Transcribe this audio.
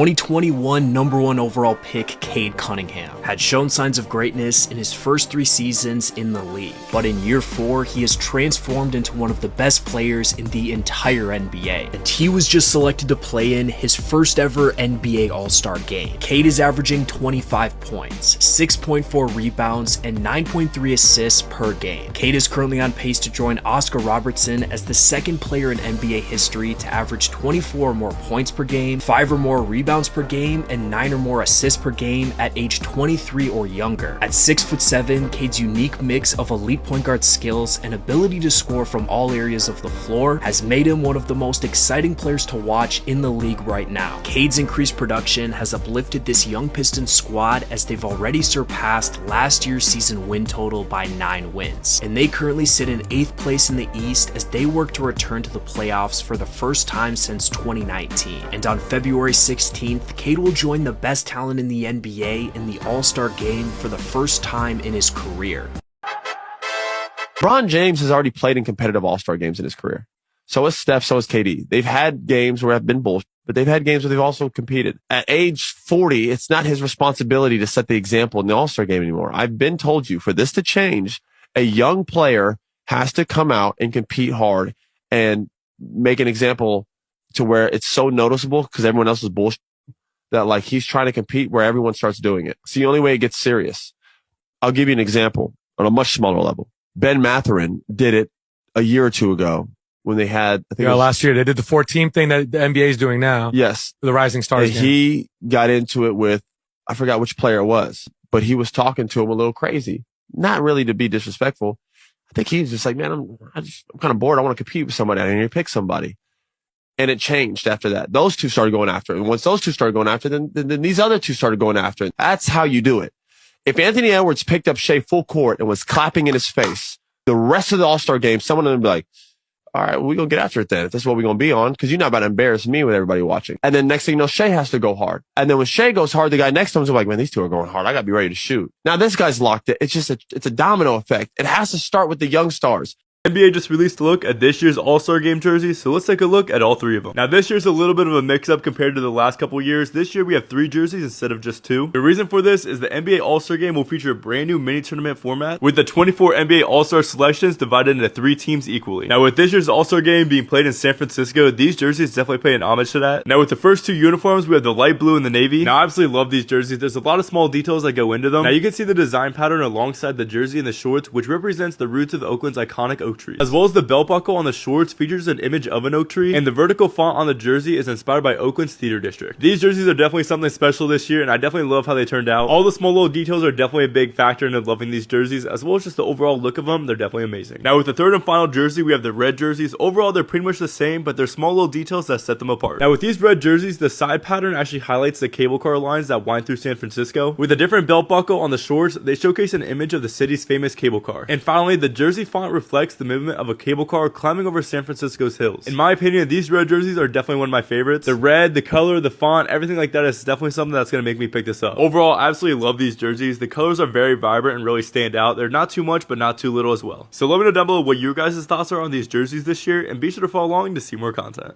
2021 #1 overall pick Cade Cunningham had shown signs of greatness in his first 3 seasons in the league, but in year 4 he has transformed into one of the best players in the entire NBA, and he was just selected to play in his first ever NBA All-Star game. Cade is averaging 25 points, 6.4 rebounds, and 9.3 assists per game. Cade is currently on pace to join Oscar Robertson as the second player in NBA history to average 24 or more points per game, 5 or more rebounds per game, and 9 or more assists per game at age 23 or younger. At 6'7", Cade's unique mix of elite point guard skills and ability to score from all areas of the floor has made him one of the most exciting players to watch in the league right now. Cade's increased production has uplifted this young Pistons squad as they've already surpassed last year's season win total by 9 wins, and they currently sit in 8th place in the East as they work to return to the playoffs for the first time since 2019. And on February 16th, Cade will join the best talent in the NBA in the All-Star game for the first time in his career. LeBron James has already played in competitive All-Star games in his career. So has Steph, so has KD. They've had games where have been bullshit, but they've had games where they've also competed. At age 40, it's not his responsibility to set the example in the All-Star game anymore. I've been told you, for this to change, a young player has to come out and compete hard and make an example to where it's so noticeable because everyone else is bullshit that like he's trying to compete where everyone starts doing it. It's the only way it gets serious. I'll give you an example on a much smaller level. Ben Mathurin did it a year or two ago when they had, I think last year they did the 4-team thing that the NBA is doing now. Yes. The Rising Stars. And he got into it with, I forgot which player it was, but he was talking to him a little crazy. Not really to be disrespectful. I think he's just like, man, I'm kind of bored. I want to compete with somebody. I need to pick somebody. And it changed after that. Those two started going after it. And once those two started going after it, then these other two started going after it. That's how you do it. If Anthony Edwards picked up Shea full court and was clapping in his face, the rest of the All-Star game, someone would be like, all right, well, we're going to get after it then. If this is what we're going to be on, because you're not about to embarrass me with everybody watching. And then next thing you know, Shea has to go hard. And then when Shea goes hard, the guy next to him is like, man, these two are going hard. I got to be ready to shoot. Now this guy's locked it. It's just it's a domino effect. It has to start with the young stars. NBA just released a look at this year's All-Star Game jerseys, so let's take a look at all 3 of them. Now this year's a little bit of a mix-up compared to the last couple years. This year we have 3 jerseys instead of just 2. The reason for this is the NBA All-Star Game will feature a brand new mini-tournament format with the 24 NBA All-Star selections divided into 3 teams equally. Now with this year's All-Star Game being played in San Francisco, these jerseys definitely pay an homage to that. Now with the first 2 uniforms, we have the light blue and the navy. Now I absolutely love these jerseys. There's a lot of small details that go into them. Now you can see the design pattern alongside the jersey and the shorts, which represents the roots of Oakland's iconic oak trees, as well as the belt buckle on the shorts features an image of an oak tree, and the vertical font on the jersey is inspired by Oakland's theater district. These jerseys are definitely something special this year, and I definitely love how they turned out. All the small little details are definitely a big factor in loving these jerseys, as well as just the overall look of them. They're definitely amazing. Now with the third and final jersey, we have the red jerseys. Overall, they're pretty much the same, but there's small little details that set them apart. Now with these red jerseys, the side pattern actually highlights the cable car lines that wind through San Francisco. With a different belt buckle on the shorts, they showcase an image of the city's famous cable car. And finally, the jersey font reflects the movement of a cable car climbing over San Francisco's hills. In my opinion, these red jerseys are definitely one of my favorites. The red, the color, the font, everything like that is definitely something that's going to make me pick this up. Overall, I absolutely love these jerseys. The colors are very vibrant and really stand out. They're not too much, but not too little as well. So let me know down below what your guys' thoughts are on these jerseys this year, and be sure to follow along to see more content.